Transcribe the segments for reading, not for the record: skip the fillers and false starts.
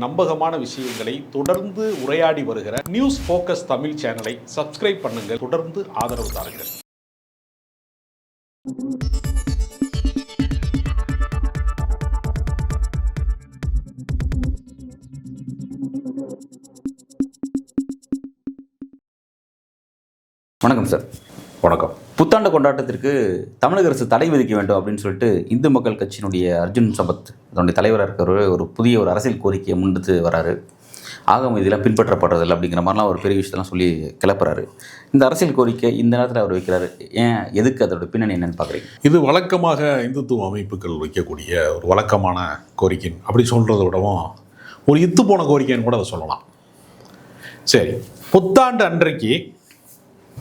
நம்பகமான விஷயங்களை தொடர்ந்து உரையாடி வருகிற நியூஸ் ஃபோக்கஸ் தமிழ் சேனலை சப்ஸ்கிரைப் பண்ணுங்க, தொடர்ந்து ஆதரவு தாருங்கள். வணக்கம் சார். வணக்கம். புத்தாண்டு கொண்டாட்டத்திற்கு தமிழக அரசு தடை விதிக்க வேண்டும் அப்படின்னு சொல்லிட்டு இந்து மக்கள் கட்சியினுடைய அர்ஜுன் சம்பத் அதனுடைய தலைவராக இருக்கிற ஒரு புதிய அரசியல் கோரிக்கையை முன்னிட்டு வராரு. ஆகம இதெல்லாம் பின்பற்றப்படுறதில்லை அப்படிங்கிற மாதிரிலாம் ஒரு பெரிய விஷயத்தெல்லாம் சொல்லி கிளப்புறாரு. இந்த அரசியல் கோரிக்கை இந்த நேரத்தில் அவர் வைக்கிறாரு. ஏன், எதுக்கு, அதோட பின்னணி என்னன்னு பார்க்குறீங்க? இது வழக்கமாக இந்துத்துவ அமைப்புகள் வைக்கக்கூடிய ஒரு வழக்கமான கோரிக்கை அப்படி சொல்கிறத விடவும் ஒரு இத்து போன கோரிக்கைன்னு கூட அதை சொல்லலாம். சரி, புத்தாண்டு அன்றைக்கு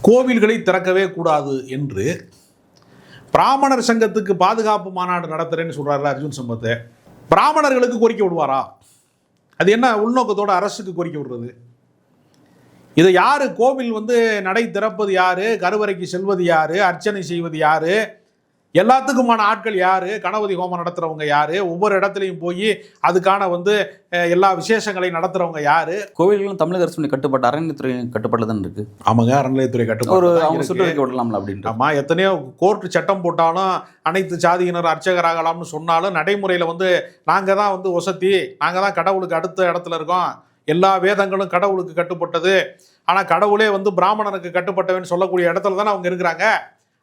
கோவில்களை திறக்கவே கூடாது என்று பிராமணர் சங்கத்துக்கு பாதுகாப்பு மாநாடு நடத்துறேன்னு சொல்றாரு அர்ஜுன் சம்பத். பிராமணர்களுக்கு கோரிக்கை விடுவாரா? அது என்ன உள்நோக்கத்தோட அரசுக்கு கோரிக்கை விடுறது? இதை யாரு, கோவில் நடை திறப்பது யாரு, கருவறைக்கு செல்வது யாரு, அர்ச்சனை செய்வது யாரு, எல்லாத்துக்குமான ஆட்கள் யாரு, கணபதி ஹோமம் நடத்துறவங்க யாரு, ஒவ்வொரு இடத்துலையும் போய் அதுக்கான எல்லா விசேஷங்களையும் நடத்துறவங்க யாரு? கோவில்களும் தமிழக அரசு கட்டுப்பாட்டு அறநிலையத்துறை கட்டுப்பாடு தான் இருக்கு. ஆமாங்க, அறநிலையத்துறை கட்டுப்பாடு அவங்க சுற்றுலா விடலாம்ல அப்படின்ட்டு. ஆமா, எத்தனையோ கோர்ட்டு சட்டம் போட்டாலும் அனைத்து சாதியினர் அர்ச்சகராகலாம்னு சொன்னாலும் நடைமுறையில் நாங்கள் தான் ஒசத்தி, நாங்கள் தான் கடவுளுக்கு அடுத்த இடத்துல இருக்கோம், எல்லா வேதங்களும் கடவுளுக்கு கட்டுப்பட்டது, ஆனால் கடவுளே பிராமணனுக்கு கட்டுப்பட்டவன்னு சொல்லக்கூடிய இடத்துல தானே அவங்க இருக்கிறாங்க.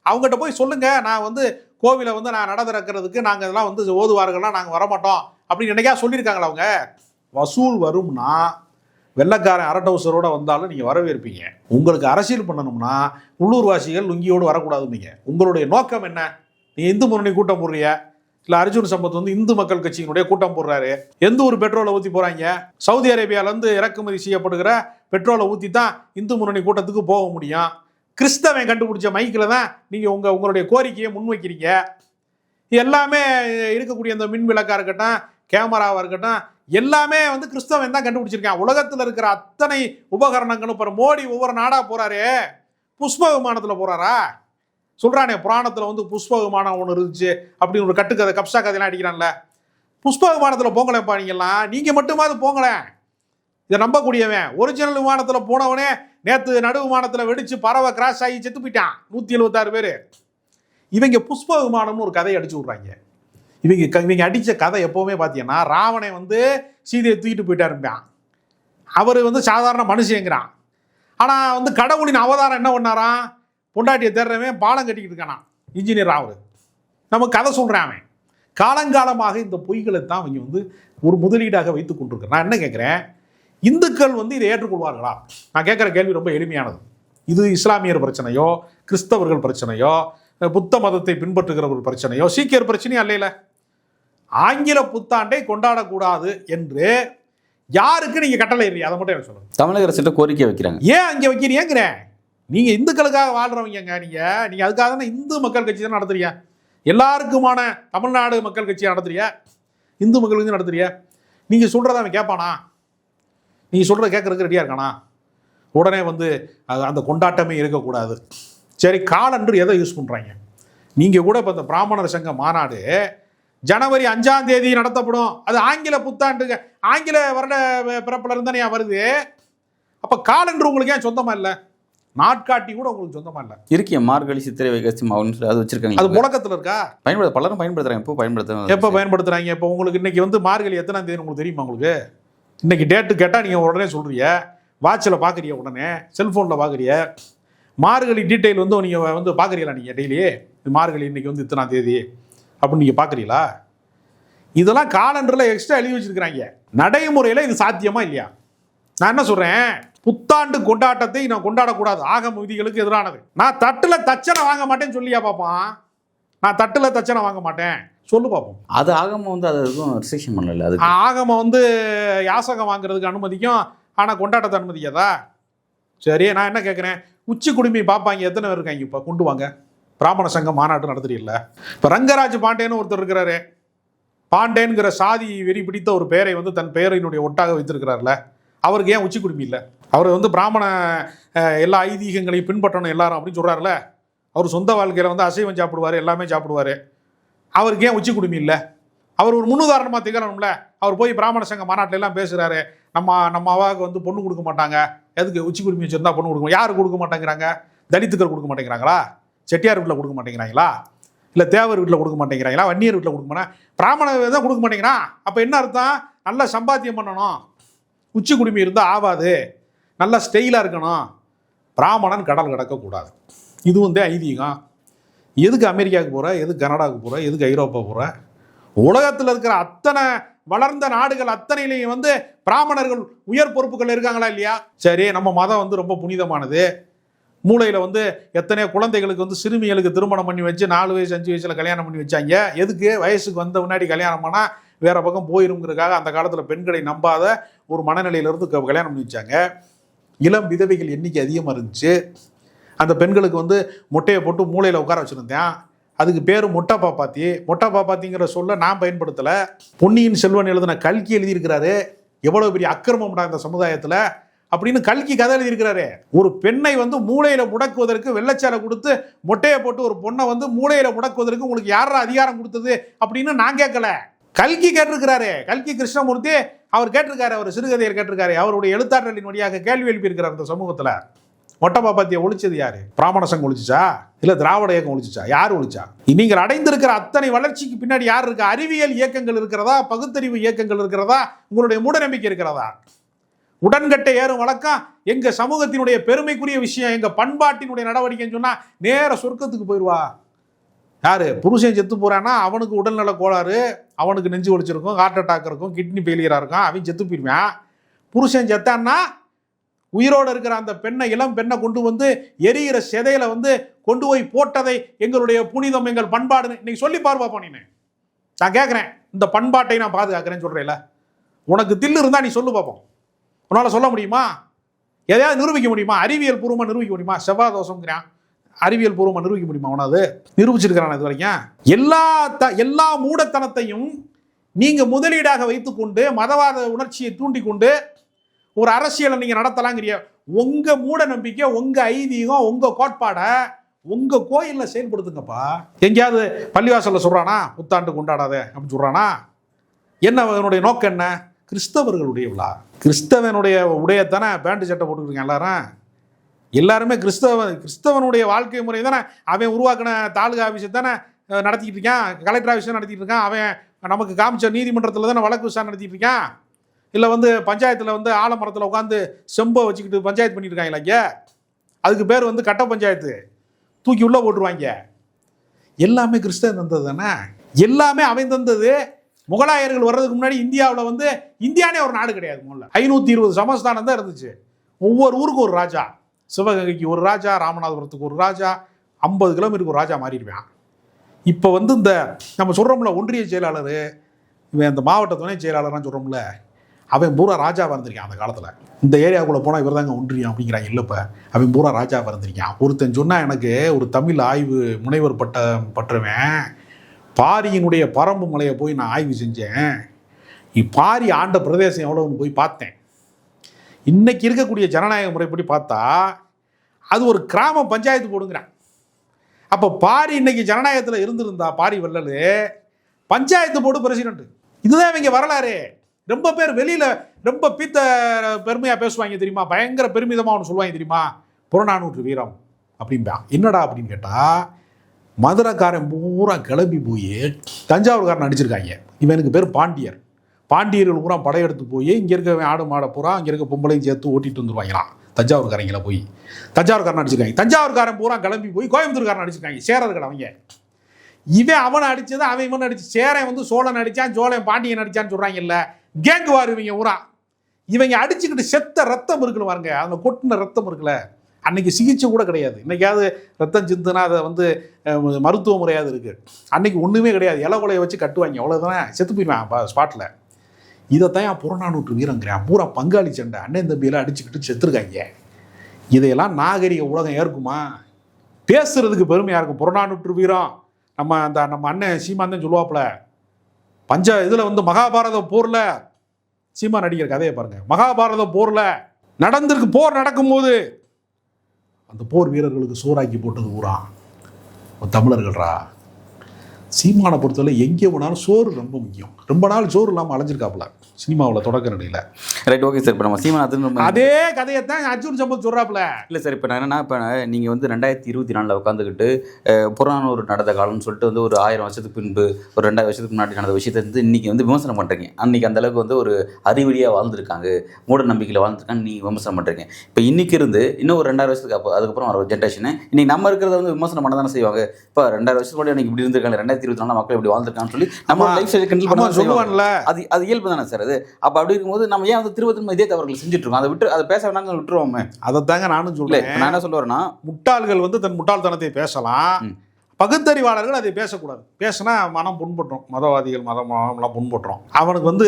அவங்ககிட்ட போய் சொல்லுங்க, நான் கோவிலை நான் நட திறக்கிறதுக்கு நாங்கள் இதெல்லாம் ஓதுவார்கள்லாம் நாங்கள் வரமாட்டோம் அப்படின்னு என்னைக்கா சொல்லியிருக்காங்களா? அவங்க வசூல் வரும்னா வெள்ளக்காரன் அரட்டவுசரோட வந்தாலும் நீங்கள் வரவேற்பீங்க. உங்களுக்கு அரசியல் பண்ணணும்னா உள்ளூர்வாசிகள் லுங்கியோடு வரக்கூடாதுன்னீங்க. உங்களுடைய நோக்கம் என்ன? நீங்கள் இந்து முன்னணி கூட்டம் போடுறிய, இல்லை அர்ஜுன் சம்பத் இந்து மக்கள் கட்சியினுடைய கூட்டம் போடுறாரு. எந்த ஒரு பெட்ரோலை ஊற்றி போகிறாங்க? சவுதி அரேபியாவிலேருந்து இறக்குமதி செய்யப்படுகிற பெட்ரோலை ஊற்றி தான் இந்து முன்னணி கூட்டத்துக்கு போக முடியும். கிறிஸ்தவன் கண்டுபிடிச்ச மைக்கில் தான் நீங்கள் உங்களுடைய கோரிக்கையை முன்வைக்கிறீங்க. எல்லாமே இருக்கக்கூடிய இந்த மின் விளக்காக இருக்கட்டும், கேமராவாக இருக்கட்டும், எல்லாமே கிறிஸ்தவன் தான் கண்டுபிடிச்சிருக்கான். உலகத்தில் இருக்கிற அத்தனை உபகரணங்களும். இப்போ மோடி ஒவ்வொரு நாடாக போகிறாரு, புஷ்ப விமானத்தில் போகிறாரா? சொல்கிறானே புராணத்தில் புஷ்ப விமானம் ஒன்று இருந்துச்சு அப்படின்னு ஒரு கட்டுக்கதை கப்சா கதையெல்லாம் அடிக்கிறான்ல. புஷ்ப விமானத்தில் போங்களேன்ப்பா, நீங்கள்லாம் நீங்கள் மட்டுமாவது போங்களேன். இதை நம்பக்கூடியவன் ஒரிஜினல் விமானத்தில் போனவனே நேற்று நடு விமானத்தில் வெடிச்சு பறவை கிராஸ் ஆகி செத்து போயிட்டான், 176 பேர். இவங்க புஷ்ப விமானம்னு ஒரு கதையை அடிச்சு விட்றாங்க. இவங்க அடித்த கதை எப்போவுமே பார்த்தீங்கன்னா, ராவணை சீதையை தூக்கிட்டு போயிட்டாருப்பான். அவர் சாதாரண மனுஷங்கிறான். ஆனால் கடவுளின் அவதாரம் என்ன பண்ணாராம்? பொண்டாட்டியை தேடுறவன் பாலம் கட்டிக்கிட்டு இருக்கானா, இன்ஜினியர் அவர். நம்ம கதை சொல்கிறேன். அவன் காலங்காலமாக இந்த பொய்களை தான் அவங்க ஒரு முதலீடாக வைத்து கொண்டிருக்கிறேன். நான் என்ன கேட்குறேன், இந்துக்கள் இதை ஏற்றுக்கொள்வார்களா? நான் கேட்குற கேள்வி ரொம்ப எளிமையானது. இது இஸ்லாமியர் பிரச்சனையோ, கிறிஸ்தவர்கள் பிரச்சனையோ, புத்த மதத்தை பின்பற்றுகிறவர்கள் பிரச்சனையோ, சீக்கியர் பிரச்சனையும் அல்லையில. ஆங்கில புத்தாண்டை கொண்டாடக்கூடாது என்று யாருக்கு நீங்க கட்டளை இல்லையா? அதை மட்டும் எனக்கு சொல்லுங்க. தமிழக அரசு கோரிக்கை வைக்கிறாங்க. ஏன் அங்கே வைக்கிறீங்கிறேன்? நீங்க இந்துக்களுக்காக வாழ்றவங்க, நீங்க அதுக்காக தானே இந்து மக்கள் கட்சி தானே நடத்துறியா? எல்லாருக்குமான தமிழ்நாடு மக்கள் கட்சி நடத்துறியா? இந்து மக்களுக்கு நடத்துறியா? நீங்க சொல்றத அவன் கேட்பானா? நீங்கள் சொல்கிறத கேட்குறதுக்கு ரெடியாக இருக்கானா? உடனே அந்த கொண்டாட்டமே இருக்கக்கூடாது. சரி, காலன்று எதை யூஸ் பண்ணுறாங்க? நீங்கள் கூட இப்போ இந்த பிராமணர் சங்க மாநாடு ஜனவரி 5ஆம் தேதி நடத்தப்படும். அது ஆங்கில புத்தாண்டு, ஆங்கில வருட பிறப்பில் இருந்தானே வருது. அப்போ காலன்று உங்களுக்கு ஏன் சொந்தமாக இல்லை? நாட்காட்டி கூட உங்களுக்கு சொந்தமாக இல்லை. இருக்கிய மார்கழி, சித்திரை, வைகாசி மாவுன்னு அது வச்சிருக்காங்க. அது புழக்கத்தில் இருக்கா? பலரும் பயன்படுத்துகிறாங்க. எப்போ பயன்படுத்துகிறாங்க? இப்போ உங்களுக்கு இன்னைக்கு மார்கழி எத்தனாம் தேதி உங்களுக்கு தெரியுமா? உங்களுக்கு இன்றைக்கி டேட்டு கேட்டால் நீங்கள் உடனே சொல்கிறீங்க. வாட்சில் பார்க்குறீங்க, உடனே செல்ஃபோனில் பார்க்குறீங்க. மார்கழி டீட்டெயில் நீங்கள் பார்க்குறீங்களா? நீங்கள் டெய்லி இது மார்கழி இன்றைக்கி இத்தனாம் தேதி அப்படின்னு நீங்கள் பார்க்குறீங்களா? இதெல்லாம் காலண்டரில் எக்ஸ்ட்ரா எழுதி வச்சுருக்கிறாங்க. நடைமுறையில் இது சாத்தியமா இல்லையா? நான் என்ன சொல்கிறேன், புத்தாண்டு கொண்டாட்டத்தை நான் கொண்டாடக்கூடாது, ஆகம விதிகளுக்கு எதிரானது. நான் தட்டில் தச்சனை வாங்க மாட்டேன்னு சொல்லியா பார்ப்பான்? நான் தட்டில் தச்சனை வாங்க மாட்டேன் சொல்லு பார்ப்போம். அது ஆகமம் அது எதுவும் ரிஸ்ட்ரிக்ஷன் பண்ணல. அது ஆகமம் யாசகம் வாங்குறதுக்கு அனுமதிக்கும், ஆனால் கொண்டாட்டத்தை அனுமதிக்காதா? சரி, நான் என்ன கேட்குறேன், உச்சி குடுமி பார்ப்பாங்க, எத்தனை பேர் இருக்காங்க? இப்போ கொண்டு வாங்க, பிராமண சங்கம் மாநாட்டு நடத்துறீல்ல. இப்போ ரங்கராஜ் பாண்டேன்னு ஒருத்தர் இருக்கிறாரு. பாண்டேன்கிற சாதி வெறி பிடித்த ஒரு பெயரை தன் பெயரினுடைய ஒட்டாக வைத்திருக்கிறார்ல, அவருக்கு ஏன் உச்சி குடுமி இல்லை? அவர் பிராமண எல்லா ஐதீகங்களையும் பின்பற்றணும் எல்லாரும் அப்படின்னு சொல்கிறார்ல. அவர் சொந்த வாழ்க்கையில் அசைவம் சாப்பிடுவார், எல்லாமே சாப்பிடுவார். அவருக்கு ஏன் உச்சி குடுமி இல்லை? அவர் ஒரு முன்னுதாரணமாக திகழணும்ல. அவர் போய் பிராமண சங்க மாநாட்டில எல்லாம் பேசுகிறாரு. நம்ம அவாவுக்கு வந்து பொண்ணு கொடுக்க மாட்டாங்க, எதுக்கு உச்சி குடுமி வச்சுருந்தா பொண்ணு கொடுக்க, யார் கொடுக்க மாட்டேங்கிறாங்க? தலித்துக்கள் கொடுக்க மாட்டேங்கிறாங்களா? செட்டியார் வீட்டில் கொடுக்க மாட்டேங்கிறாங்களா? இல்லை தேவர் வீட்டில் கொடுக்க மாட்டேங்கிறாங்களா? வன்னியர் வீட்டில் கொடுக்க மாட்டேன், பிராமண தான் கொடுக்க மாட்டேங்கிறான். அப்போ என்ன அர்த்தம்? நல்லா சம்பாத்தியம் பண்ணணும், உச்சி குடுமி இருந்தால் ஆகாது, நல்லா ஸ்டைலாக இருக்கணும், பிராமணன் கடல் கடக்கக்கூடாது. இது வந்து ஐதீகம். எதுக்கு அமெரிக்காவுக்கு போகிற, எதுக்கு கனடாவுக்கு போகிற, எதுக்கு ஐரோப்பா போகிற? உலகத்தில் இருக்கிற அத்தனை வளர்ந்த நாடுகள் அத்தனையிலையும் வந்து பிராமணர்கள் உயர் பொறுப்புகள் இருக்காங்களா இல்லையா? சரி, நம்ம மதம் வந்து ரொம்ப புனிதமானது. மூளையில் வந்து எத்தனையோ குழந்தைகளுக்கு வந்து சிறுமிகளுக்கு திருமணம் பண்ணி வச்சு 4 வயசு 5 வயசில் கல்யாணம் பண்ணி வச்சாங்க. எதுக்கு? வயசுக்கு வந்த முன்னாடி கல்யாணம் பண்ணால் வேற பக்கம் போயிருங்கிறதுக்காக அந்த காலத்தில் பெண்களை நம்பாத ஒரு மனநிலையிலிருந்து கல்யாணம் பண்ணி வச்சாங்க. இளம் விதவைகள் எண்ணிக்கை அதிகமாக இருந்துச்சு. அந்த பெண்களுக்கு வந்து மொட்டையை போட்டு மூளையில் உட்கார வச்சுருந்தேன். அதுக்கு பேர் மொட்டை பாப்பாத்தி. மொட்டை பாப்பாத்திங்கிற சொல்ல நான் பயன்படுத்தலை. பொன்னியின் செல்வன் எழுதின கல்கி எழுதியிருக்கிறாரு. எவ்வளோ பெரிய அக்கிரமம்டா இந்த சமுதாயத்தில் அப்படின்னு கல்கி கதை எழுதியிருக்கிறாரு. ஒரு பெண்ணை வந்து மூளையில் முடக்குவதற்கு வெள்ளச்சாலை கொடுத்து மொட்டையை போட்டு ஒரு பொண்ணை வந்து மூளையில் முடக்குவதற்கு உங்களுக்கு யாரா அதிகாரம் கொடுத்தது அப்படின்னு நான் கேட்கல, கல்கி கேட்டிருக்கிறாரு. கல்கி கிருஷ்ணமூர்த்தி அவர் கேட்டிருக்காரு, அவர் சிறுகதையர் கேட்டிருக்காரு. அவருடைய எழுத்தாற்றலின் வழியாக கேள்வி எழுப்பியிருக்கிறார் இந்த சமூகத்தில். மொட்டை பாப்பாத்தியை ஒழிச்சது யாரு? பிராமண சங்கம் ஒழிச்சிச்சா? இல்லை திராவிட இயக்கம் ஒழிச்சிச்சா? யார் ஒழிச்சா? நீங்கள் அடைந்திருக்கிற அத்தனை வளர்ச்சிக்கு பின்னாடி யார் இருக்கா? அறிவியல் இயக்கங்கள் இருக்கிறதா? பகுத்தறிவு இயக்கங்கள் இருக்கிறதா? உங்களுடைய மூடநம்பிக்கை இருக்கிறதா? உடன்கட்டை ஏறும் வழக்கம் எங்க சமூகத்தினுடைய பெருமைக்குரிய விஷயம், எங்க பண்பாட்டினுடைய நடவடிக்கைன்னு சொன்னா நேர சொர்க்கத்துக்கு போயிடுவா. யாரு? புருஷன் செத்து போறான்னா அவனுக்கு உடல்நல கோளாறு, அவனுக்கு நெஞ்சு ஒழிச்சிருக்கும், ஹார்ட் அட்டாக் இருக்கும், கிட்னி ஃபெயிலியரா இருக்கும், அவன் செத்து போயிருவான். புருஷன் செத்தான்னா உயிரோடு இருக்கிற அந்த பெண்ணை, இளம் பெண்ணை கொண்டு வந்து எரிகிற செதையில வந்து கொண்டு போய் போட்டதை எங்களுடைய புனிதம், எங்கள் பண்பாடுன்னு இன்னைக்கு சொல்லி பார்ப்பா. நீ நான் கேட்குறேன், இந்த பண்பாட்டை நான் பாதுகாக்கிறேன்னு சொல்றேன்ல, உனக்கு தில்லு இருந்தா நீ சொல்லு பார்ப்போம். உன்னால சொல்ல முடியுமா? எதையாவது நிரூபிக்க முடியுமா? அறிவியல் பூர்வமாக நிரூபிக்க முடியுமா? செவ்வாய் தோஷங்கிறான், அறிவியல் பூர்வமாக நிரூபிக்க முடியுமா? உனது நிரூபிச்சிருக்கிறான் இது வரைக்கும். எல்லா மூடத்தனத்தையும் நீங்க முதலீடாக வைத்துக்கொண்டு மதவாத உணர்ச்சியை தூண்டிக்கொண்டு ஒரு அரசியலை நீங்க நடத்தலாங்கிறிய. உங்க மூட நம்பிக்கை, உங்க ஐதீகம், உங்க கோட்பாடை உங்க கோயில்ல செயல்படுத்துங்கப்பா. எங்கேயாவது பள்ளிவாசல்ல சொல்றானா புத்தாண்டு கொண்டாடாத அப்படின்னு சொல்றானா? என்ன அவனுடைய நோக்கம்? என்ன? கிறிஸ்தவர்களுடைய விழா, கிறிஸ்தவனுடைய உடையத்தானே பேண்ட் சட்டை போட்டுருக்கீங்க எல்லாருமே கிறிஸ்தவனுடைய வாழ்க்கை முறை தானே. அவன் உருவாக்கின தாலுகா ஆஃபீஸை தானே நடத்திக்கிட்டு இருக்கான், கலெக்டர் ஆஃபீஸை நடத்திட்டு இருக்கான். அவன் நமக்கு காமிச்ச நீதிமன்றத்தில் தானே வழக்கு விசாரணை நடத்திட்டு இருக்கான். இல்லை வந்து பஞ்சாயத்தில் வந்து ஆலமரத்தில் உட்காந்து செம்பை வச்சுக்கிட்டு பஞ்சாயத்து பண்ணிட்டு இருக்காங்களா? இங்கே அதுக்கு பேர் வந்து கட்ட பஞ்சாயத்து, தூக்கி உள்ளே போட்டுருவாங்க. எல்லாமே கிறிஸ்தவன் தந்தது தானே, எல்லாமே அவன் தந்தது. முகலாயர்கள் வர்றதுக்கு முன்னாடி இந்தியாவில் வந்து இந்தியானே ஒரு நாடு கிடையாது. முதல்ல 520 சமஸ்தானம் தான் இருந்துச்சு. ஒவ்வொரு ஊருக்கும் ஒரு ராஜா. சிவகங்கைக்கு ஒரு ராஜா, ராமநாதபுரத்துக்கு ஒரு ராஜா, 50 கிலோமீட்டருக்கு ஒரு ராஜா மாறிடுவான். இப்போ வந்து இந்த நம்ம சொல்கிறோம்ல ஒன்றிய செயலாளர், இவன் அந்த மாவட்ட துணை செயலாளர்னு சொல்கிறோம்ல, அவன் பூரா ராஜாவாக இருந்திருக்கான். அந்த காலத்தில் இந்த ஏரியாவுக்குள்ளே போனால் இவர் தாங்க ஒன்றியம் அப்படிங்கிறாங்க. இல்லைப்ப, அவன் பூரா ராஜாவாக இருந்திருக்கான். ஒருத்தன் சொன்னால் எனக்கு ஒரு தமிழ் ஆய்வு முனைவர் பட்டவன் பாரியினுடைய பரம்பு மலையை போய் நான் ஆய்வு செஞ்சேன். பாரி ஆண்ட பிரதேசம் எவ்வளோன்னு போய் பார்த்தேன். இன்னைக்கு இருக்கக்கூடிய ஜனநாயக முறைப்படி பார்த்தா அது ஒரு கிராம பஞ்சாயத்து போடுங்கிறான். அப்போ பாரி இன்னைக்கு ஜனநாயகத்தில் இருந்திருந்தா, பாரி வள்ளல் பஞ்சாயத்து போர்டு பிரசிடென்ட். இதுதான் இவங்க வரலாறு. ரொம்ப பேர் வெளியில் ரொம்ப பீத்த பெருமையாக பேசுவாங்க தெரியுமா, பயங்கர பெருமிதமாக ஒன்று சொல்லுவாங்க தெரியுமா, புறநானூற்று வீரம் அப்படின்பான். என்னடா அப்படின்னு கேட்டால், மதுரைக்காரன் பூரா கிளம்பி போய் தஞ்சாவூர்காரன் அடிச்சிருக்காங்க. இவனுக்கு பேர் பாண்டியர். பாண்டியர்கள் பூரா படையெடுத்து போய் இங்கே இருக்க ஆடு மாடை பூரா இங்கே இருக்க பொம்பளையும் சேர்த்து ஓட்டிட்டு வந்துருவாங்களாம். தஞ்சாவூர்காரங்கள போய் தஞ்சாவூர்காரன் அடிச்சிருக்காங்க. தஞ்சாவூர்காரன் பூரா கிளம்பி போய் கோயம்புத்தூர்காரன் அடிச்சிருக்காங்க. சேரர்கள் அவங்க. இவன் அவனை அடிச்சது, அவன் இவன் அடிச்சு. சேரன் வந்து சோழன் அடித்தான், சோழன் பாண்டியன் அடித்தான்னு சொல்கிறாங்கல்ல, கேங்கு வார் இவங்க ஊரா. இவங்க அடிச்சுக்கிட்டு செத்த ரத்தம் இருக்குன்னு பாருங்க, அதில் கொட்டின ரத்தம் இருக்குல்ல, அன்னைக்கு சிகிச்சை கூட கிடையாது. இன்னைக்காவது ரத்தம் சிந்துனா அதை வந்து மருத்துவ முறையாவது இருக்குது. அன்னைக்கு ஒன்றுமே கிடையாது, இலை கொலையை வச்சு கட்டுவாங்க, அவ்வளோதானே, செத்து போயிடுவான் ஸ்பாட்டில். இதைத்தான் என் புறநானூற்று வீரங்கிறேன். பூரா பங்காளி சண்டை, அண்ணன் தம்பியெல்லாம் அடிச்சுக்கிட்டு செத்துருக்காங்க. இதையெல்லாம் நாகரிக உலகம் ஏற்குமா? பேசுறதுக்கு பெருமையாக இருக்கும். புறநானூற்று வீரம் நம்ம அண்ணன் சீமான் சொல்லுவாப்புல, இதில் வந்து மகாபாரத போரில் சீமான் நடிக்கிற கதையை பாருங்க. மகாபாரத போரில் நடந்திருக்கு. போர் நடக்கும்போது அந்த போர் வீரர்களுக்கு சோறாக்கி போட்டது ஊரா தமிழர்கள்ரா. சீமானை பொறுத்தவரை எங்கே போனாலும் சோறு ரொம்ப முக்கியம். ரொம்ப நாள் சோறு இல்லாமல் அலைஞ்சிருக்காப்புல சினிமாவில் தொடக்க நிலையில். Right, okay sir. இப்போ நம்ம சீமான் அதே கதையை தான் அர்ஜுன் சம்பத் சொல்கிறாப்புல. இல்லை சார், இப்போ நான் என்னன்னா, இப்போ நீங்கள் வந்து 2024 உட்காந்துக்கிட்டு புறநானூறு நடந்த காலம்னு சொல்லிட்டு வந்து ஒரு 1000 வருஷத்துக்கு பின்பு ஒரு 2000 வருஷத்துக்கு முன்னாடி நடந்த விஷயத்தை வந்து இன்றைக்கி வந்து விமர்சனம் பண்ணுறீங்க. அன்றைக்கி அந்தளவுக்கு வந்து ஒரு அறிவழியாக வாழ்ந்துருக்காங்க, மூட நம்பிக்கையில் வாழ்ந்துருக்காங்க, நீங்கள் விமர்சனம் பண்ணுறீங்க. இப்போ இன்றைக்கி இருந்து இன்னும் ஒரு 2000 வருஷத்துக்கு அதுக்கப்புறம் வர ஜென்ரேஷனு இன்றைக்கி நம்ம இருக்கிறத வந்து விமர்சனம் பண்ண தானே செய்வாங்க. இப்போ 2000 வருஷத்துக்கு முன்னாடி எனக்கு இப்படி இருந்திருக்காங்க, 2024 மக்கள் இப்படி வாழ்ந்துருக்கான்னு சொல்லி நம்ம லைஃப் ஸ்டைல் கண்டிப்பாக பண்ண சொல்லுவாங்கல்ல. அது இயல்பு தானே சார் அது. அப்போ அப்படி இருக்கும்போது நம்ம ஏன் வந்து திரும்ப இதே தவறுகள் செஞ்சுட்டு இருக்கோம்? அதை விட்டு அதை பேச வேணாங்க விட்டுருவோமே. அதை தாங்க நானும் சொல்றேன். நான் என்ன சொல்ல வரேன்னா, முட்டாள்கள் வந்து தன் முட்டாள்தனத்தை பேசலாம், பகுத்தறிவாளர்கள் அதை பேசக்கூடாது. பேசினா மனம் புண்பட்டுரும், மதவாதிகள் மதம்லாம் புண்பட்டுரும். அவனுக்கு வந்து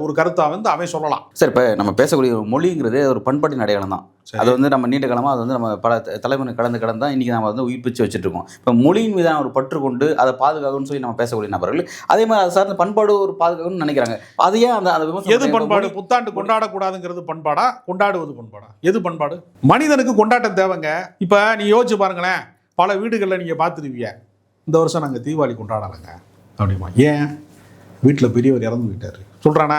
ஒரு கருத்தை வந்து அவன் சொல்லலாம். சார், இப்போ நம்ம பேசக்கூடிய ஒரு மொழிங்கிறது ஒரு பண்பாட்டின் அடையாளம் தான். அது வந்து நம்ம நீண்ட காலமாக அது வந்து நம்ம பல தலைமுறை கடந்து தான் இன்றைக்கி நம்ம வந்து உயிர்ப்பிச்சு வச்சுட்டு இருக்கோம். இப்போ மொழியின் மீதான ஒரு பற்று கொண்டு அதை பாதுகாக்கணும்னு சொல்லி நம்ம பேசக்கூடிய நபர்கள் அதே மாதிரி அது சார்ந்த பண்பாடு ஒரு பாதுகாக்கணும்னு நினைக்கிறாங்க. அதையே அந்த எது பண்பாடு? புத்தாண்டு கொண்டாடக்கூடாதுங்கிறது பண்பாடா, கொண்டாடுவது பண்பாடா? எது பண்பாடு? மனிதனுக்கு கொண்டாட்டம் தேவைங்க. இப்போ நீ யோசிச்சு பாருங்களேன், பல வீடுகளில் நீங்கள் பார்த்துருவீங்க, இந்த வருஷம் நாங்கள் தீபாவளி கொண்டாடலைங்க அப்படிமா. ஏன்? வீட்டில் பெரியவர் இறந்து போயிட்டார் சொல்கிறானா?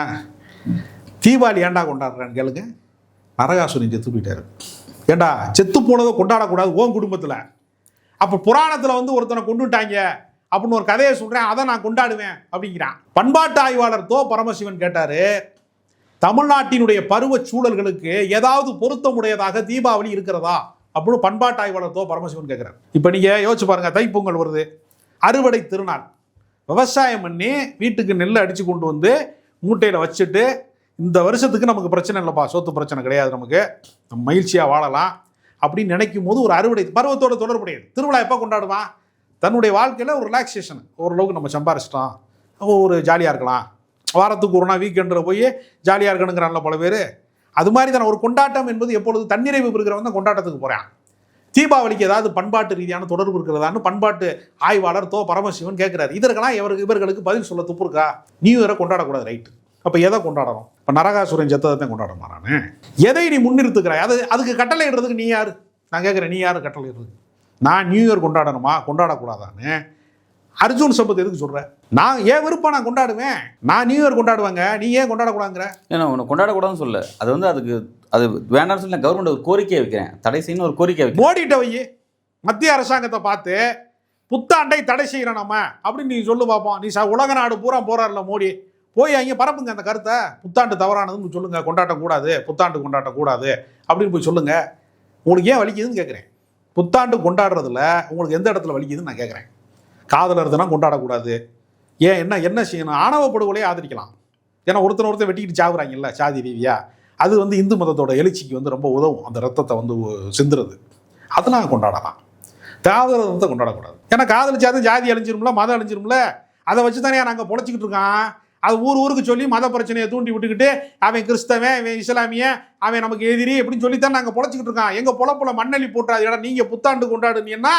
தீபாவளி ஏன்டா கொண்டாடுறான்னு கேளுங்க. நரகாசுரன் செத்து போயிட்டாரு. ஏண்டா செத்து போனதை கொண்டாடக்கூடாது ஓன் குடும்பத்தில்? அப்போ புராணத்தில் வந்து ஒருத்தனை கொண்டுட்டாங்க அப்படின்னு ஒரு கதையை சொல்கிறேன், அதை நான் கொண்டாடுவேன் அப்படிங்கிறான். பண்பாட்டு ஆய்வாளர் தோ பரமசிவன் கேட்டார், தமிழ்நாட்டினுடைய பருவ சூழல்களுக்கு ஏதாவது பொருத்தமுடையதாக தீபாவளி இருக்கிறதா அப்படின்னு பண்பாட்டு ஆய்வாளர் தோ பரமசிவன் கேட்குறாரு. இப்போ நீங்கள் யோசிச்சு பாருங்க, தைப்பொங்கல் வருது, அறுவடை திருநாள். விவசாயம் பண்ணி வீட்டுக்கு நெல் அடித்து கொண்டு வந்து மூட்டையில் வச்சுட்டு, இந்த வருஷத்துக்கு நமக்கு பிரச்சனை இல்லைப்பா, சொத்து பிரச்சனை கிடையாது, நமக்கு நம்ம மகிழ்ச்சியாக வாழலாம் அப்படின்னு நினைக்கும் போது ஒரு அறுவடை பருவத்தோடு தொடர்புடையது. திருவிழா எப்போ கொண்டாடுவான்? தன்னுடைய வாழ்க்கையில் ஒரு ரிலாக்ஸேஷன், ஓரளவுக்கு நம்ம சம்பாரிச்சிட்டோம், ஒரு ஜாலியாக இருக்கலாம், வாரத்துக்கு ஒரு நாள் வீக்கெண்டில் போய் ஜாலியாக இருக்கணுங்கிறான்ல பல பேர். அது மாதிரி தானே ஒரு கொண்டாட்டம் என்பது. எப்பொழுது தன்னிறைவு இருக்கிறவன் தான் கொண்டாட்டத்துக்கு போகிறான். தீபாவளிக்கு ஏதாவது பண்பாட்டு ரீதியான தொடர்பு இருக்கிறதான்னு பண்பாட்டு ஆய்வாளர் தோ பரமசிவன் கேட்குறாரு. இதற்கெல்லாம் இவர்களுக்கு பதில் சொல்ல துப்பு இருக்கா? நியூ இயரை கொண்டாடக்கூடாது, ரைட்டு. அப்போ எதை கொண்டாடணும்? இப்போ நரகாசுரன் செத்ததை தான் கொண்டாட மாறானே. எதை நீ முன்னிறுத்துக்கிறாய்? அதுக்கு கட்டளை இடுறதுக்கு நீ யார்? நான் கேட்குறேன், நீ யார் கட்டளை இடுறது? நான் நியூ இயர் கொண்டாடணுமா கொண்டாடக்கூடாதான்னு அர்ஜுன் சம்பத் எதுக்கு சொல்கிறேன்? நான் ஏன் விருப்பம், நான் கொண்டாடுவேன், நான் நியூ இயர் கொண்டாடுவாங்க, நீ ஏன் கொண்டாடக்கூடாதுங்கிற? ஏன்னா உன்னை கொண்டாடக்கூடாதுன்னு சொல்ல, அது வந்து அதுக்கு அது வேண்டாம்னு சொல்லி நான் கவர்மெண்ட் ஒரு கோரிக்கையை வைக்கிறேன், தடை செய்யணும் ஒரு கோரிக்கை வைக்கிறேன். மோடிட்ட வை, மத்திய அரசாங்கத்தை பார்த்து புத்தாண்டை தடை செய்கிறோம் நம்ம அப்படின்னு நீ சொல்லு பார்ப்போம். நீ உலக நாடு பூரா போறாருல மோடி, போய் அங்கே பரப்புங்க அந்த கருத்தை. புத்தாண்டு தவறானதுன்னு சொல்லுங்க, கொண்டாட்டம் கூடாது, புத்தாண்டு கொண்டாட்டம் கூடாது அப்படின்னு போய் சொல்லுங்க. உங்களுக்கு ஏன் வலிக்குதுன்னு கேட்குறேன். புத்தாண்டு கொண்டாடுறதுல உங்களுக்கு எந்த இடத்துல வலிக்குதுன்னு நான் கேட்குறேன். காதலர்துனா கொண்டாடக்கூடாது. ஏன் என்ன செய்யணும்? ஆணவ படுகொலையை ஆதரிக்கலாம். ஏன்னா ஒருத்தர் வெட்டிக்கிட்டு சாகுறாங்கல்ல சாதி ரீதியா, அது வந்து இந்து மதத்தோட எழுச்சிக்கு வந்து ரொம்ப உதவும், அந்த ரத்தத்தை வந்து சிந்துறது. அதெல்லாம் கொண்டாடலாம். காதலத்தை கொண்டாடக்கூடாது. ஏன்னா காதலிச்சாது ஜாதி அழிஞ்சிரும்ல, மதம் அழிஞ்சிரும்ல. அதை வச்சு தானே நாங்கள் பொழைச்சிக்கிட்டு இருக்கான். அது ஊருக்கு சொல்லி மத பிரச்சனையை தூண்டி விட்டுக்கிட்டு அவன் கிறிஸ்தவன், அவன் இஸ்லாமிய, அவன் நமக்கு எதிரி அப்படின்னு சொல்லித்தான் நாங்கள் பொழைச்சிக்கிட்டு இருக்கான். எங்கள் பொழப்புல மண்ணலி போட்டுறாது. ஏன்னா நீங்கள் புத்தாண்டு கொண்டாடுனீங்கன்னா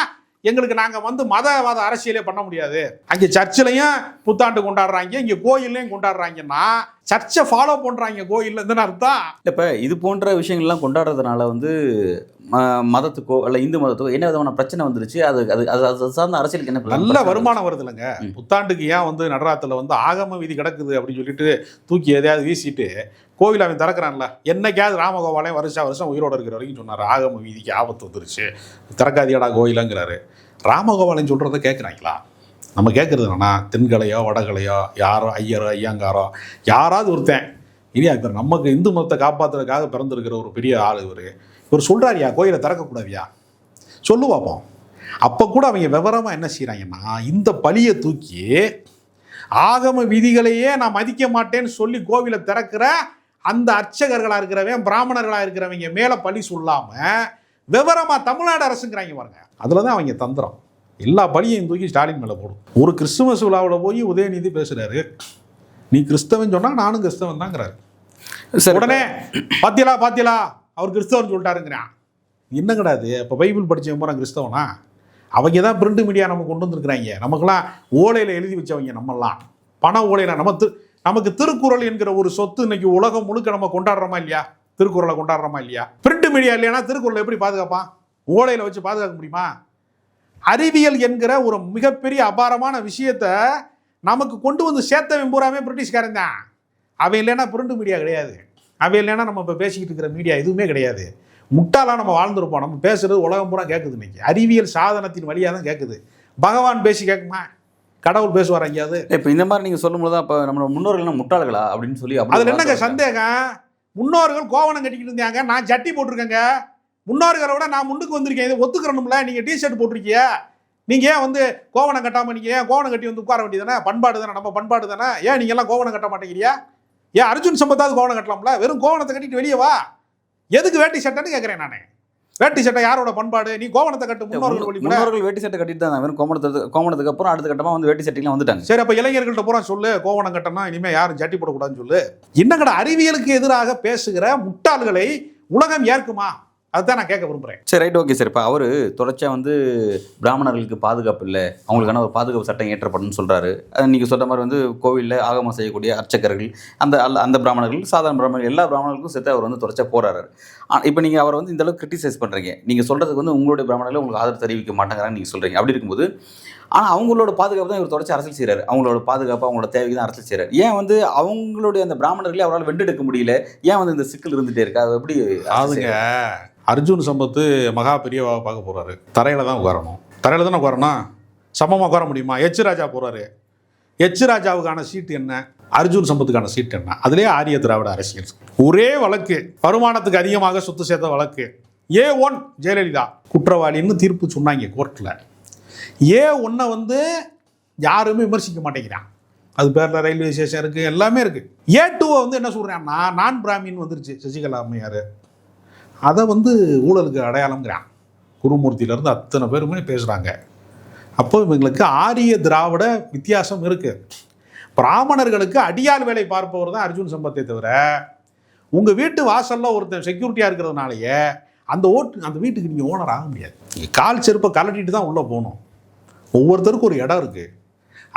எங்களுக்கு நாங்கள் வந்து மதவாத அரசியலே பண்ண முடியாது. அங்கே சர்ச்சிலையும் புத்தாண்டு கொண்டாடுறாங்க, இங்கே கோயில்லையும் கொண்டாடுறாங்கன்னா சர்ச்சை ஃபாலோ பண்ணுறாங்க கோயிலில். இந்த அர்த்தம் இப்போ இது போன்ற விஷயங்கள்லாம் கொண்டாடுறதுனால வந்து மதத்துக்கோ இல்லை இந்து மதத்துக்கோ என்ன விதமான பிரச்சனை வந்துருச்சு? அது அது அது சார்ந்த அரசியலுக்கு என்ன நல்ல வருமானம் வருது இல்லைங்க. புத்தாண்டுக்கு ஏன் வந்து நடராத்தில் வந்து ஆகம விதி கிடக்குது அப்படின்னு சொல்லிட்டு தூக்கி எதையாவது வீசிட்டு கோவில் அவன் திறக்கிறான்ல. என்னைக்காவது ராமகோபாலையும் வருஷம் உயிரோடு இருக்கிற வரைக்கும் சொன்னார், ஆகம வீதிக்கு ஆபத்து வந்துருச்சு, திறக்காதியடா கோயிலங்கிறாரு. ராமகோபாலையும் சொல்கிறத கேட்குறாங்களா? நம்ம கேட்குறது என்னன்னா, தென்கலையோ வடகலையோ யாரோ ஐயரோ ஐயங்காரோ யாராவது ஒருத்தன் இல்லையா, இப்போ நமக்கு இந்து மதத்தை காப்பாற்றுறதுக்காக பிறந்திருக்கிற ஒரு பெரிய ஆள் இவர் சொல்கிறாரியா கோயிலை திறக்கக்கூடாதியா சொல்லு பார்ப்போம். அப்போ கூட அவங்க விவரமாக என்ன செய்கிறாங்கன்னா, இந்த பழியை தூக்கி ஆகம விதிகளையே நான் மதிக்க மாட்டேன்னு சொல்லி கோவிலை திறக்கிற அந்த அர்ச்சகர்களாக இருக்கிறவன், பிராமணர்களாக இருக்கிறவங்க மேலே பழி சொல்லாமல் விவரமாக தமிழ்நாடு அரசுங்கிறாங்க பாருங்க. அதில் தான் அவங்க தந்திரம். எல்லா பழியையும் தூக்கி ஸ்டாலின் மேலே போடும். ஒரு கிறிஸ்துமஸ் விழாவில் போய் உதயநிதி பேசுகிறாரு, நீ கிறிஸ்தவன் சொன்னால் நானும் கிறிஸ்தவன் தாங்கிறாரு. உடனே பாத்தியலா அவர் கிறிஸ்தவன் சொல்லிட்டாருங்கிறான். என்ன கிடையாது, இப்போ பைபிள் படித்தவன் போகிறான் கிறிஸ்தவனா? அவங்க தான் பிரிண்ட் மீடியா நம்ம கொண்டு வந்துருக்குறாங்க. நமக்கெல்லாம் ஓலையில் எழுதி வச்சவங்க, நம்மெல்லாம் பண ஓலையில். நமக்கு திருக்குறள் என்கிற ஒரு சொத்து இன்னைக்கு உலகம் முழுக்க நம்ம கொண்டாடுறோமா இல்லையா? திருக்குறளை கொண்டாடுறோமா இல்லையா? பிரிண்ட் மீடியா இல்லைன்னா திருக்குறளை எப்படி பாதுகாப்பான்? ஓலையில் வச்சு பாதுகாக்க முடியுமா? அறிவியல் என்கிற ஒரு மிகப்பெரிய அபாரமான விஷயத்த நமக்கு கொண்டு வந்து சேர்த்தவன் பூராமே பிரிட்டிஷ்காரன் தான். அவன் இல்லைன்னா பிரிண்ட் மீடியா கிடையாது, அவன் இல்லைன்னா நம்ம இப்போ பேசிக்கிட்டு இருக்கிற மீடியா எதுவுமே கிடையாது. முட்டாளாக நம்ம வாழ்ந்துருப்போம். நம்ம பேசுறது உலகம் பூரா கேட்குது. இன்னைக்கு அறிவியல் சாதனத்தின் வழியாக தான் கேட்குது. பகவான் பேசி கேட்குமா? கடவுள் பேசுவார் எங்கேயாவது? இப்போ இந்த மாதிரி நீங்கள் சொல்லும்போது தான் இப்போ நம்ம முன்னோர்கள் முட்டாள்களா அப்படின்னு சொல்லி அதில் என்னங்க சந்தேகம்? முன்னோர்கள் கோவணம் கட்டிக்கிட்டு இருந்தாங்க, நான் ஜட்டி போட்டிருக்கேங்க. முன்னோர்களை விட நான் முன்னுக்கு வந்திருக்கேன், இதை ஒத்துக்கிறணும்ல. நீங்கள் டிஷர்ட் போட்டிருக்கிய, நீங்கள் ஏன் வந்து கோவணம் கட்டாமல் நீங்கள் ஏன் கோவணம் கட்டி வந்து உட்கார வேண்டியதானே? பண்பாடு தானே, நம்ம பண்பாடு தானே. ஏன் நீங்கள் எல்லாம் கோவணம் கட்ட மாட்டேங்கிறியா? ஏன் அர்ஜுன் சம்பத்தாவது கோவணம் கட்டலாம்ல? வெறும் கோவணத்தை கட்டிட்டு வெளியே வா. எதுக்கு வேட்டி சட்டைன்னு கேட்குறேன் நான். வேட்டி சட்டை யாரோட பண்பாடு? நீ கோவணத்தை கட்டு. முன்னோர்கள் வேட்டி சட்டை கட்டிட்டு தான் வெறும் கோவணத்துக்கு அப்புறம் அடுத்த கட்டமாக வந்து வேட்டி சட்டைலாம் வந்துட்டாங்க. சரி, அப்போ இளைஞர்கள்ட்ட பூரா சொல்லு கோவணம் கட்டனா இனிமேல் யாரும் ஜட்டி போடக்கூடாதுன்னு சொல்லு. என்னங்கட அறிவியலுக்கு எதிராக பேசுகிற முட்டாள்களை உலகம் ஏற்குமா? அதுதான் நான் கேட்க விரும்புகிறேன். சரி, ரைட், ஓகே சார். இப்போ அவர் தொடர்ச்சியாக வந்து பிராமணர்களுக்கு பாதுகாப்பு இல்லை, அவங்களுக்கான ஒரு பாதுகாப்பு சட்டம் ஏற்றப்படணும்னு சொல்கிறாரு. நீங்கள் சொல்கிற மாதிரி வந்து கோவிலில் ஆகமம் செய்யக்கூடிய அர்ச்சகர்கள், அந்த பிராமணர்கள், சாதாரண பிராமணர்கள், எல்லா பிராமணர்களுக்கும் சேர்த்து அவர் வந்து தொடர்ச்சியாக போராடுறாரு. இப்போ நீங்கள் அவரை வந்து இந்தளவுக்கு கிரிட்டிசைஸ் பண்ணுறீங்க. நீங்கள் சொல்கிறதுக்கு வந்து உங்களுடைய பிராமணர்களை உங்களுக்கு ஆதரவு தெரிவிக்க மாட்டேங்கிறான்னு நீங்கள் சொல்கிறீங்க. அப்படி இருக்கும்போது ஆனால் அவங்களோட பாதுகாப்பு தான் இவர் தொடர்ச்சி அரசியல் செய்கிறார். அவங்களோட பாதுகாப்பு, அவங்களோட தேவைக்கு தான் அரசியல் செய்கிறார். ஏன் வந்து அவங்களுடைய அந்த பிராமணர்களே அவரால் வென்றெடுக்க முடியல? ஏன் வந்து இந்த சிக்கல் இருந்துகிட்டே இருக்கு? அது எப்படி? அதுங்க, அர்ஜுன் சம்பத்து மகா பெரியவாவை பார்க்க போகிறாரு. தரையில் தான் உட்காரணும். தரையில் தானே உட்காரணும். சமமாக உட்கார முடியுமா? எச் ராஜா போகிறாரு. எச் ராஜாவுக்கான சீட்டு என்ன, அர்ஜுன் சம்பத்துக்கான சீட்டு என்ன? அதுலேயே ஆரிய திராவிட அரசியல். ஒரே வழக்கு, வருமானத்துக்கு அதிகமாக சொத்து சேர்த்த வழக்கு. A1 ஜெயலலிதா குற்றவாளின்னு தீர்ப்பு சொன்னாங்க கோர்ட்டில். A1 வந்து யாருமே விமர்சிக்க மாட்டேங்கிறான். அது பேரில் ரயில்வே ஸ்டேஷன் இருக்குது, எல்லாமே இருக்குது. A2 வந்து என்ன சொல்கிறான்னா, நான் பிராமின் வந்துருச்சு சசிகலா அம்மையார், அதை வந்து ஊழலுக்கு அடையாளம்ங்கிறான். குருமூர்த்தியிலேருந்து அத்தனை பேருமே பேசுகிறாங்க. அப்போ இவங்களுக்கு ஆரிய திராவிட வித்தியாசம் இருக்குது. பிராமணர்களுக்கு அடியால் வேலை பார்ப்பவர் தான் அர்ஜுன் சம்பத்தை தவிர, உங்கள் வீட்டு வாசலில் ஒருத்தர் செக்யூரிட்டியாக இருக்கிறதுனாலயே அந்த வீட்டுக்கு நீங்கள் ஓனர் ஆக முடியாது. கால் செருப்பை கலட்டிட்டு தான் உள்ளே போகணும். ஒவ்வொருத்தருக்கும் ஒரு இடம் இருக்குது.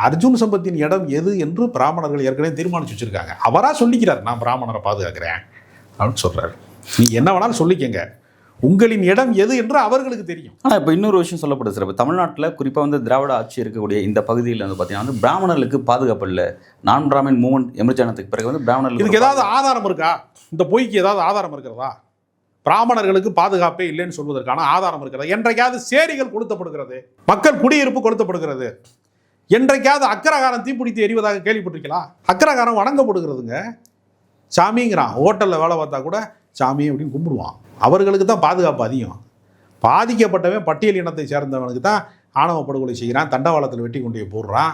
அர்ஜுன் சம்பத்தின் இடம் எது என்று பிராமணர்கள் ஏற்கனவே தீர்மானிச்சு வச்சுருக்காங்க. அவராக சொல்லிக்கிறார், நான் பிராமணரை பாதுகாக்கிறேன் அப்படின்னு சொல்கிறாரு. நீ என்ன வேணாலும் சொல்லிக்கங்க, உங்களின் இடம் எது என்று அவர்களுக்கு தெரியும். ஆனால் இப்போ இன்னொரு விஷயம் சொல்லப்படுது சார். இப்போ தமிழ்நாட்டில் குறிப்பாக வந்து திராவிட ஆட்சி இருக்கக்கூடிய இந்த பகுதியில் வந்து பார்த்தீங்கன்னா வந்து பிராமணர்களுக்கு பாதுகாப்பு இல்லை. நான் பிராமின் மூவ்மெண்ட் எமர்ஜானத்துக்கு பிறகு வந்து பிராமணர்களுக்கு இதுக்கு ஏதாவது ஆதாரம் இருக்கா? இந்த பொய்க்கு ஏதாவது ஆதாரம் இருக்கிறதா? பிராமணர்களுக்கு பாதுகாப்பே இல்லைன்னு சொல்வதற்கான ஆதாரம் இருக்கிறதா? என்றைக்காவது சேரிகள் கொளுத்தப்படுகிறது, மக்கள் குடியிருப்பு கொளுத்தப்படுகிறது, என்றைக்காவது அக்கரகாரம் தீப்பிடித்து எரிவதாக கேள்விப்பட்டிருக்கலாம்? அக்கரகாரம் வணங்கப்படுகிறதுங்க. சாமிங்கிறான். ஹோட்டலில் வேலை பார்த்தா கூட சாமி அப்படின்னு கும்பிடுவான். அவர்களுக்கு தான் பாதுகாப்பு அதிகம். பாதிக்கப்பட்டவன் பட்டியல் இனத்தை சேர்ந்தவனுக்கு தான் ஆணவ படுகொலை செய்கிறான், தண்டவாளத்தில் வெட்டி கொண்டு போடுறான்.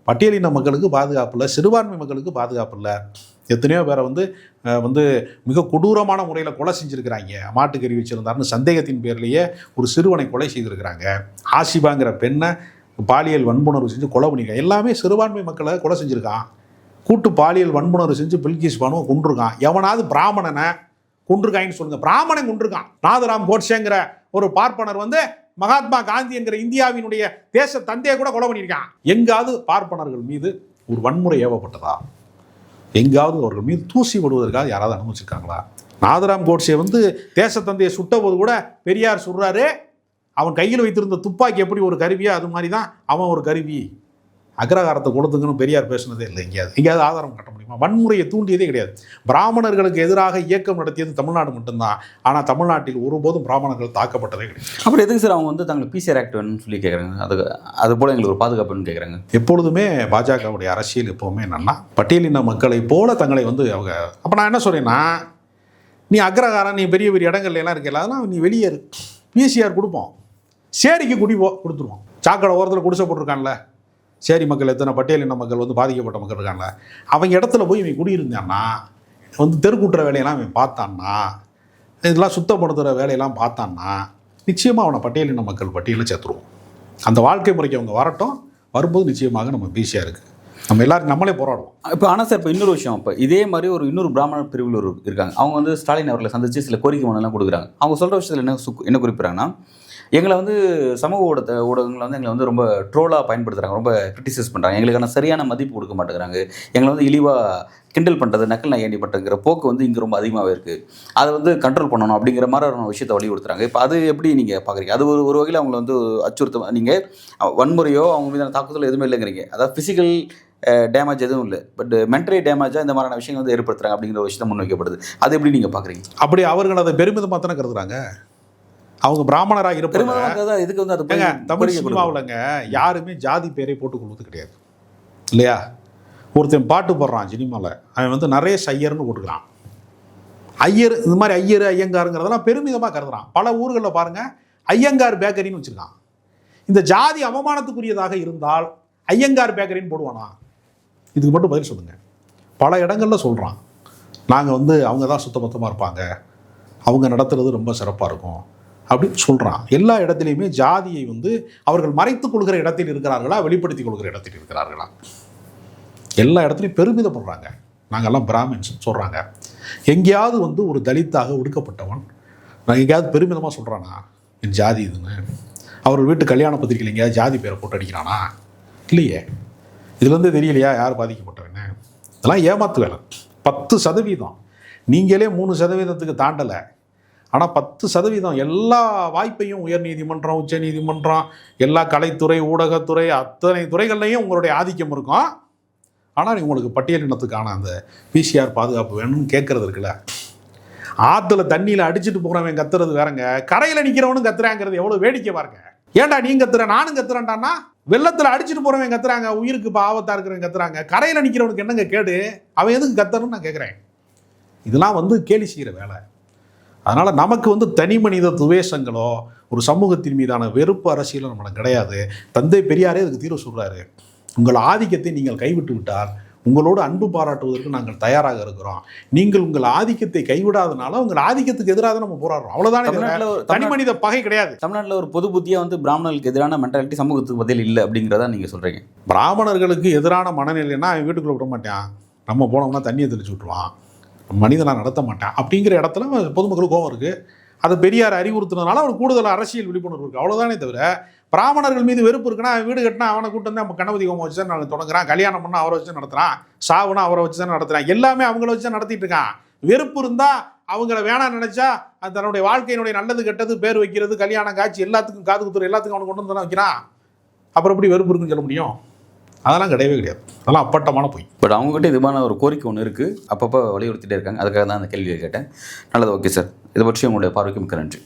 பட்டியலின மக்களுக்கு பாதுகாப்பு இல்லை, சிறுபான்மை மக்களுக்கு பாதுகாப்பு இல்லை. எத்தனையோ பேரை வந்து மிக கொடூரமான முறையில் கொலை செஞ்சுருக்கிறாங்க. மாட்டுக்கறி வச்சுருந்தாருன்னு சந்தேகத்தின் பேர்லேயே ஒரு சிறுவனை கொலை செய்திருக்கிறாங்க. ஆசிபாங்கிற பெண்ணை பாலியல் வன்புணர்வு செஞ்சு கொலை பண்ணியிருக்காங்க. எல்லாமே சிறுபான்மை மக்களை கொலை செஞ்சுருக்கான். கூட்டு பாலியல் வன்புணர்வு செஞ்சு பில்கிஸ் பானுவை கொண்டிருக்கான். எவனாவது பிராமணனை கொண்டிருக்காங்கன்னு சொல்லுங்க. பிராமணன் கொண்டிருக்கான். நாதராம் கோட்சேங்கிற ஒரு பார்ப்பனர் வந்து மகாத்மா காந்தி என்கிற இந்தியாவினுடைய தேச தந்தையை கூட கொலை பண்ணியிருக்கான். எங்காவது பார்ப்பனர்கள் மீது ஒரு வன்முறை ஏவப்பட்டதா? எங்காவது அவர்கள் மீது தூசி விடுவதற்காக யாராவது அனுமதிச்சிருக்காங்களா? நாதராம் கோட்சே வந்து தேச தந்தையை சுட்ட போது கூட பெரியார் சொல்றாரு, அவன் கையில் வைத்திருந்த துப்பாக்கி எப்படி ஒரு கருவியோ அது மாதிரி தான் அவன் ஒரு கருவி. அக்ரகாரத்தை கொடுத்துங்கன்னு பெரியார் பேசுனதே இல்லை. எங்கேயாவது ஆதாரம் கட்ட முடியுமா? வன்முறையை தூண்டியதே கிடையாது. பிராமணர்களுக்கு எதிராக இயக்கம் நடத்தியது தமிழ்நாடு மட்டும்தான். ஆனால் தமிழ்நாட்டில் ஒருபோதும் பிராமணர்கள் தாக்கப்பட்டதே கிடையாது. அப்புறம் எதுக்கு சார் அவங்க வந்து தங்களுக்கு பிசிஆர் ஆக்ட் வேணும்னு சொல்லி கேட்குறாங்க? அது போல எங்களுக்கு ஒரு பாதுகாப்புன்னு கேட்குறாங்க. எப்பொழுதுமே பாஜகவுடைய அரசியல் எப்போவுமே என்னன்னா, பட்டியலின மக்களை போல தங்களை வந்து அவங்க. அப்போ நான் என்ன சொல்றேன்னா, நீ அக்ரகாரம், நீ பெரிய பெரிய இடங்கள்ல எல்லாம் இருக்கல, அதெல்லாம் நீ வெளியே இரு. பிசிஆர் கொடுப்போம், சேரிக்கு கொடுத்துருவோம். சாக்கடை ஓரத்தில் குடிசை போட்டிருக்கான்ல, சேரி மக்கள் எத்தனை பட்டியலின மக்கள் வந்து பாதிக்கப்பட்ட மக்கள் இருக்காங்க, அவங்க இடத்துல போய் இவன் குடியிருந்தான்னா, வந்து தெருக்கூட்டுற வேலையெல்லாம் இவன் பார்த்தான்னா, இதெல்லாம் சுத்தப்படுத்துகிற வேலையெல்லாம் பார்த்தான்னா, நிச்சயமாக அவனை பட்டியலின மக்கள் பட்டியலில் சேர்த்துருவோம். அந்த வாழ்க்கை முறைக்கு அவங்க வரட்டும். வரும்போது நிச்சயமாக நம்ம பிசியாக இருக்குது, நம்ம எல்லாரும் நம்மளே போராடுவோம். இப்போ ஆனால் சார், இப்போ இன்னொரு விஷயம், இப்போ இதே மாதிரி இன்னொரு பிராமணர் பிரிவில் இருக்காங்க. அவங்க வந்து ஸ்டாலின் அவர்களை சந்தித்து சில கோரிக்கை மனுலாம் கொடுக்குறாங்க. அவங்க சொல்கிற விஷயத்தில் என்ன குறிப்பிட்றாங்கன்னா, எங்களை வந்து சமூக ஊடகங்களை வந்து எங்களை வந்து ரொம்ப ட்ரோலாக பயன்படுத்துகிறாங்க, ரொம்ப கிரிட்டிசைஸ் பண்ணுறாங்க, எங்களுக்கான சரியான மதிப்பு கொடுக்க மாட்டேங்கிறாங்க, எங்களை வந்து இழிவாக கிண்டல் பண்ணுறது, நக்கல் நையாண்டி பண்ணுறங்கிற போக்கு வந்து இங்கே ரொம்ப அதிகமாகவே இருக்குது. அதை வந்து கண்ட்ரோல் பண்ணணும் அப்படிங்கிற மாதிரி ஒரு விஷயத்தை வலியுறுத்துறாங்க. இப்போ அது எப்படி நீங்கள் பார்க்குறீங்க? அது ஒரு வகையில் அவங்கள வந்து அச்சுறுத்த, நீங்கள் வன்முறையோ அவங்க மீதான தாக்குதல் எதுவுமே இல்லைங்கிறீங்க, அதாவது ஃபிசிக்கல் டேமேஜ் எதுவும் இல்லை, பட் மென்டலி டேமேஜாக இந்த மாதிரியான விஷயங்கள் வந்து ஏற்படுத்துறாங்க அப்படிங்கிற ஒரு விஷயத்தை முன்வைக்கப்படுது. அது எப்படி நீங்கள் பார்க்குறீங்க? அப்படி அவர்கள் அதை பெருமிதமாக தானே கருதுறாங்க. அவங்க பிராமணராக இருப்பாங்க. இதுக்கு வந்து அது தமிழ் சினிமாவிலங்க யாருமே ஜாதி பேரை போட்டுக் கொள்வது கிடையாது இல்லையா? ஒருத்தன் பாட்டு போடுறான் சினிமாவில், அவன் வந்து நிறைய ஐயர்னு போட்டுக்கிறான். ஐயர், இந்த மாதிரி ஐயர் ஐயங்காருங்கிறதெல்லாம் பெருமிதமாக கருதுறான். பல ஊர்களில் பாருங்கள் ஐயங்கார் பேக்கரின்னு வச்சுருக்கான். இந்த ஜாதி அவமானத்துக்குரியதாக இருந்தால் ஐயங்கார் பேக்கரின்னு போடுவானா? இதுக்கு மட்டும் பதில் சொல்லுங்கள். பல இடங்களில் சொல்கிறான், நாங்கள் வந்து அவங்க தான் சுத்தபத்தமாக இருப்பாங்க, அவங்க நடத்துறது ரொம்ப சிறப்பாக இருக்கும் அப்படின்னு சொல்கிறான். எல்லா இடத்துலையுமே ஜாதியை வந்து அவர்கள் மறைத்துக் கொள்கிற இடத்தில் இருக்கிறார்களா, வெளிப்படுத்திக் கொள்கிற இடத்தில் இருக்கிறார்களா? எல்லா இடத்துலையும் பெருமிதப்படுறாங்க, நாங்கள்லாம் பிராமின்ஸ் சொல்கிறாங்க. எங்கேயாவது வந்து ஒரு தலித்தாக ஒடுக்கப்பட்டவன் நான் எங்கேயாவது பெருமிதமாக சொல்கிறானா என் ஜாதி இதுன்னு? அவர் வீட்டு கல்யாண பத்திரிகையில் எங்கேயாவது ஜாதி பேரை போட்டு அடிக்கிறானா? இல்லையே. இதுலேருந்து தெரியலையா யார் பாதிக்கப்பட்டவன்னு? இதெல்லாம் ஏமாத்து வேலை. 10% நீங்களே 3% தாண்டலை. ஆனால் 10% எல்லா வாய்ப்பையும் உயர்நீதிமன்றம், உச்ச நீதிமன்றம், எல்லா கலைத்துறை, ஊடகத்துறை, அத்தனை துறைகள்லையும் உங்களுடைய ஆதிக்கம் இருக்கும். ஆனால் உங்களுக்கு பட்டியலினத்துக்கான அந்த பிசிஆர் பாதுகாப்பு வேணும்னு கேட்கறது இருக்குல்ல. ஆற்றுல தண்ணியில் அடிச்சுட்டு போகிறவன் கத்துறது வேறங்க, கரையில் நிற்கிறவனும் கத்துறாங்கிறது எவ்வளோ வேடிக்கை பாருங்க. ஏன்டா நீ கத்துற நானும் கத்துறேன்டான்னா? வெள்ளத்தில் அடிச்சுட்டு போகிறவன் கத்துறாங்க, உயிருக்கு இப்போ ஆபத்தாக இருக்கிறவங்க கத்துறாங்க, கரையில் நிற்கிறவனுக்கு என்னங்க கேடு? அவன் எதுக்கு கத்துறன்னு நான் கேட்குறேன். இதெல்லாம் வந்து கேலி செய்கிற வேலை. அதனால் நமக்கு வந்து தனி மனித துவேஷங்களோ ஒரு சமூகத்தின் மீதான வெறுப்பு அரசியலோ நம்மளுக்கு கிடையாது. தந்தை பெரியாரே அதுக்கு தீர்வு சொல்கிறாரு. உங்கள் ஆதிக்கத்தை நீங்கள் கைவிட்டு விட்டால் உங்களோடு அன்பு பாராட்டுவதற்கு நாங்கள் தயாராக இருக்கிறோம். நீங்கள் உங்கள் ஆதிக்கத்தை கைவிடாதனால உங்கள் ஆதிக்கத்துக்கு எதிராக நம்ம போராடுறோம். அவ்வளோதானே, தனி மனித பகை கிடையாது. தமிழ்நாட்டில் ஒரு பொது புத்தியாக வந்து பிராமணர்களுக்கு எதிரான மென்டாலிட்டி சமூகத்துக்கு பதில் இல்லை அப்படிங்கிறதா நீங்கள் சொல்கிறீங்க. பிராமணர்களுக்கு எதிரான மனநிலைன்னா அவன் வீட்டுக்குள்ளே விட மாட்டான், நம்ம போனோம்னா தண்ணியை தெளிச்சு விட்டுருவான், மனிதனாக நடத்த மாட்டான் அப்படிங்கிற இடத்துல பொதுமக்களுக்கு கோபம் இருக்குது. அதை பெரியார் அறிவுறுத்தினால அவர் கூடுதல் அரசியல் விழிப்புணர்வு இருக்குது. அவ்வளோதானே தவிர பிராமணர்கள் மீது வெறுப்பு இருக்குன்னா அவன் வீடு கட்டினா அவனை கூட்டு வந்து நம்ம கணபதி ஹோமம் வச்சு தான் தொடங்குறான், கல்யாணம் பண்ணால் அவரை வச்சு நடத்துகிறான், சாவுனா அவரை வச்சு தான் நடத்துகிறான், எல்லாமே அவங்கள வச்சு தான் நடத்திட்டு இருக்கான். வெறுப்பு இருந்தால் அவங்கள வேணாம் நினச்சா தன்னுடைய வாழ்க்கையினுடைய நல்லது கெட்டது பேர் வைக்கிறது, கல்யாணம் காட்சி எல்லாத்துக்கும் காது குத்துற எல்லாத்துக்கும் அவனை கொண்டு வந்து தானே வைக்கிறான். அப்புறம் எப்படி வெறுப்பு இருக்குன்னு சொல்ல முடியும்? அதெல்லாம் கிடையவே கிடையாது. அதெல்லாம் அப்பட்டமான போய். பட் அவங்ககிட்ட இதுமான ஒரு கோரிக்கை ஒன்று இருக்குது, அப்பப்போ வலியுறுத்திட்டே இருக்காங்க. அதுக்காக தான் அந்த கேள்வியை கேட்டேன். நல்லது, ஓகே சார். இதை பற்றி உங்களுடைய பார்வைக்கு மிக்க நன்றி.